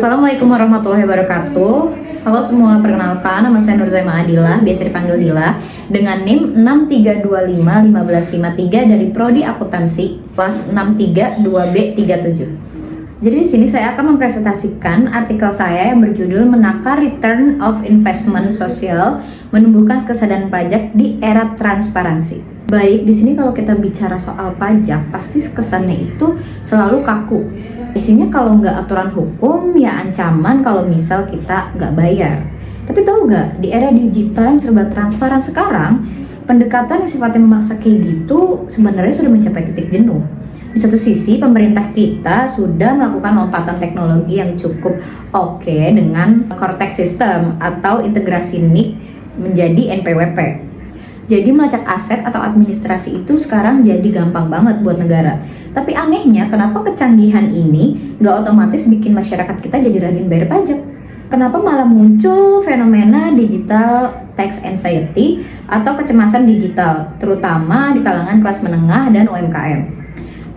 Assalamualaikum warahmatullahi wabarakatuh. Halo semua, perkenalkan nama saya Nurzaimah Adilah, biasa dipanggil Dila, dengan NIM 63251553 dari Prodi Akuntansi kelas 632B37. Jadi di sini saya akan mempresentasikan artikel saya yang berjudul Menakar Return of Investment Sosial, Menumbuhkan Kesadaran Pajak di Era Transparansi. Baik, di sini kalau kita bicara soal pajak, pasti kesannya itu selalu kaku. Isinya kalau nggak aturan hukum, ya ancaman kalau misal kita nggak bayar. Tapi tahu nggak, di era digital yang serba transparan sekarang, pendekatan yang sifatnya memaksa kayak gitu sebenarnya sudah mencapai titik jenuh. Di satu sisi, pemerintah kita sudah melakukan lompatan teknologi yang cukup oke dengan Cortex System atau integrasi NIC menjadi NPWP. Jadi melacak aset atau administrasi itu sekarang jadi gampang banget buat negara. Tapi anehnya, kenapa kecanggihan ini nggak otomatis bikin masyarakat kita jadi rajin bayar pajak? Kenapa malah muncul fenomena digital tax anxiety atau kecemasan digital, terutama di kalangan kelas menengah dan UMKM?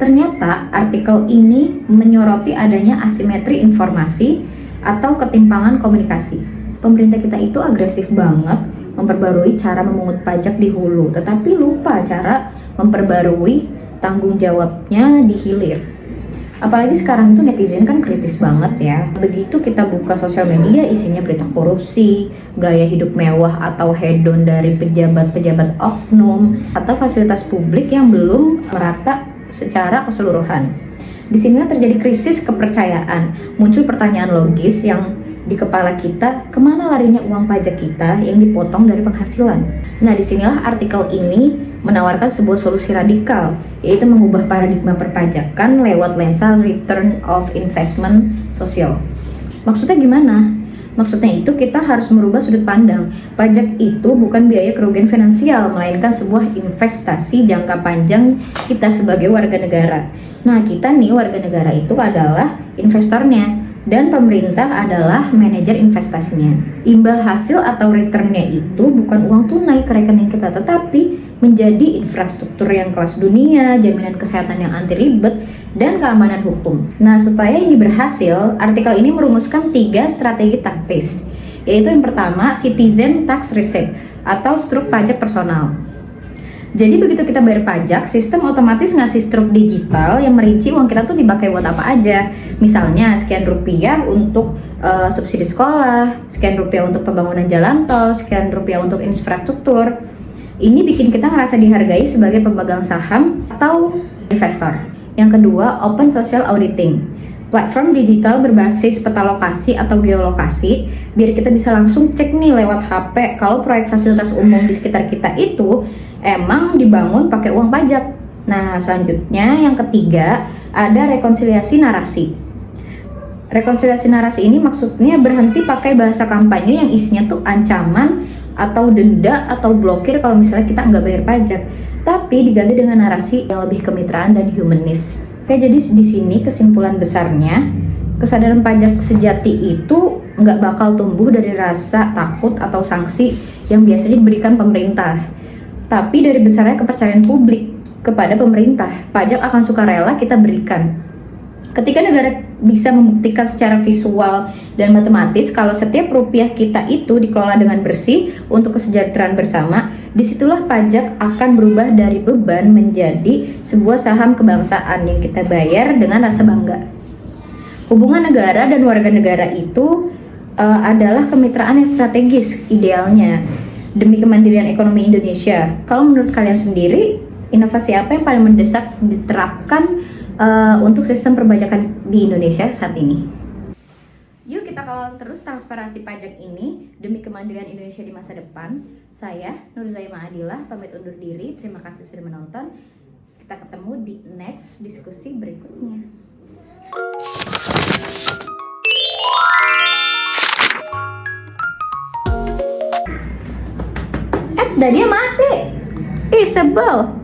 Ternyata artikel ini menyoroti adanya asimetri informasi atau ketimpangan komunikasi. Pemerintah kita itu agresif banget memperbarui cara memungut pajak di hulu, tetapi lupa cara memperbarui tanggung jawabnya di hilir. Apalagi sekarang itu netizen kan kritis banget ya. Begitu kita buka sosial media, isinya berita korupsi, gaya hidup mewah atau hedon dari pejabat-pejabat oknum, atau fasilitas publik yang belum merata secara keseluruhan. Di sini terjadi krisis kepercayaan, muncul pertanyaan logis yang di kepala kita, kemana larinya uang pajak kita yang dipotong dari penghasilan? Nah, disinilah artikel ini menawarkan sebuah solusi radikal, yaitu mengubah paradigma perpajakan lewat lensa return of investment sosial. Maksudnya gimana? Maksudnya itu kita harus merubah sudut pandang. Pajak itu bukan biaya kerugian finansial, melainkan sebuah investasi jangka panjang kita sebagai warga negara. Nah, kita nih warga negara itu adalah investornya, dan pemerintah adalah manajer investasinya. Imbal hasil atau returnnya itu bukan uang tunai ke rekening kita, tetapi menjadi infrastruktur yang kelas dunia, jaminan kesehatan yang anti ribet, dan keamanan hukum. Nah, supaya ini berhasil, artikel ini merumuskan 3 strategi taktis, yaitu yang pertama, citizen tax receipt atau struk pajak personal. Jadi begitu kita bayar pajak, sistem otomatis ngasih struk digital yang merinci uang kita tuh dipakai buat apa aja. Misalnya sekian rupiah untuk subsidi sekolah, sekian rupiah untuk pembangunan jalan tol, sekian rupiah untuk infrastruktur. Ini bikin kita ngerasa dihargai sebagai pemegang saham atau investor. Yang kedua, open social auditing. Platform digital berbasis peta lokasi atau geolokasi, biar kita bisa langsung cek nih lewat HP kalau proyek fasilitas umum di sekitar kita itu emang dibangun pakai uang pajak. Nah, selanjutnya yang ketiga ada rekonsiliasi narasi. Rekonsiliasi narasi ini maksudnya berhenti pakai bahasa kampanye yang isinya tuh ancaman atau denda atau blokir kalau misalnya kita nggak bayar pajak, tapi diganti dengan narasi yang lebih kemitraan dan humanis. Oke, jadi di sini kesimpulan besarnya, kesadaran pajak sejati itu nggak bakal tumbuh dari rasa takut atau sanksi yang biasanya diberikan pemerintah, tapi dari besarnya kepercayaan publik kepada pemerintah. Pajak akan sukarela kita berikan. Ketika negara bisa membuktikan secara visual dan matematis kalau setiap rupiah kita itu dikelola dengan bersih untuk kesejahteraan bersama, disitulah pajak akan berubah dari beban menjadi sebuah saham kebangsaan yang kita bayar dengan rasa bangga. Hubungan negara dan warga negara itu adalah kemitraan yang strategis idealnya demi kemandirian ekonomi Indonesia. Kalau menurut kalian sendiri, inovasi apa yang paling mendesak diterapkan untuk sistem perpajakan di Indonesia saat ini? Yuk kita kawal terus transparansi pajak ini demi kemandirian Indonesia di masa depan. Saya Nurzaimah Adilah pamit undur diri. Terima kasih sudah menonton. Kita ketemu di next diskusi berikutnya. Dia mati. Sebel.